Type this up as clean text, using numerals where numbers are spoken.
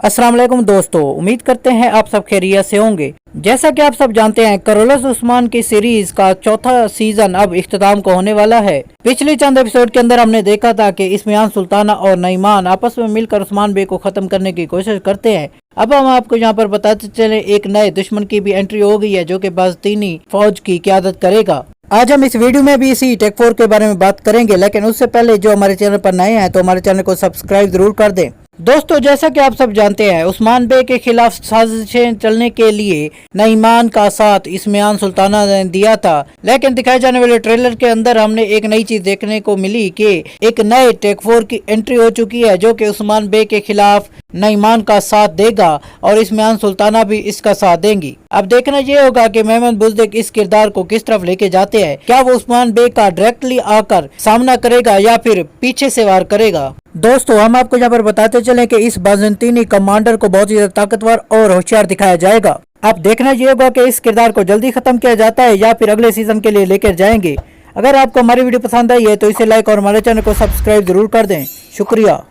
अस्सलाम वालेकुम दोस्तों, उम्मीद करते हैं आप सब खैरियत से होंगे। जैसा कि आप सब जानते हैं, करोलस उस्मान की सीरीज का चौथा सीजन अब इख्तिताम को होने वाला है। पिछले चंद एपिसोड के अंदर हमने देखा था कि इस्मियान सुल्ताना और नईमान आपस में मिलकर उस्मान बे को खत्म करने की कोशिश करते हैं। अब हम आपको यहाँ पर बताते चले, एक नए दुश्मन की भी एंट्री हो गई है जो कि बाज़तीनी फौज की क़यादत करेगा। आज हम इस वीडियो में भी इसी टेक 4 के बारे में बात करेंगे, लेकिन उससे पहले जो हमारे चैनल पर नए हैं तो हमारे चैनल को सब्सक्राइब जरूर कर दें। दोस्तों, जैसा कि आप सब जानते हैं, उस्मान बे के खिलाफ साजिशें चलने के लिए नईमान का साथ इस्मियान सुल्ताना ने दिया था, लेकिन दिखाए जाने वाले ट्रेलर के अंदर हमने एक नई चीज देखने को मिली कि एक नए टेक 4 की एंट्री हो चुकी है जो कि उस्मान बे के खिलाफ नईमान का साथ देगा और इस्मियान सुल्ताना भी इसका साथ देंगी। अब देखना ये होगा कि मेहमद बुज़दिक इस किरदार को किस तरफ लेके जाते हैं। क्या वो उस्मान बे का डायरेक्टली आकर सामना करेगा या फिर पीछे से वार करेगा। दोस्तों, हम आपको यहाँ पर बताते चलें कि इस बाज़तीनी कमांडर को बहुत ही ज्यादा ताकतवर और होशियार दिखाया जाएगा। अब देखना ये होगा कि इस किरदार को जल्दी खत्म किया जाता है या फिर अगले सीजन के लिए लेकर जाएंगे। अगर आपको हमारी वीडियो पसंद आई है तो इसे लाइक और हमारे चैनल को सब्सक्राइब जरूर कर दें। शुक्रिया।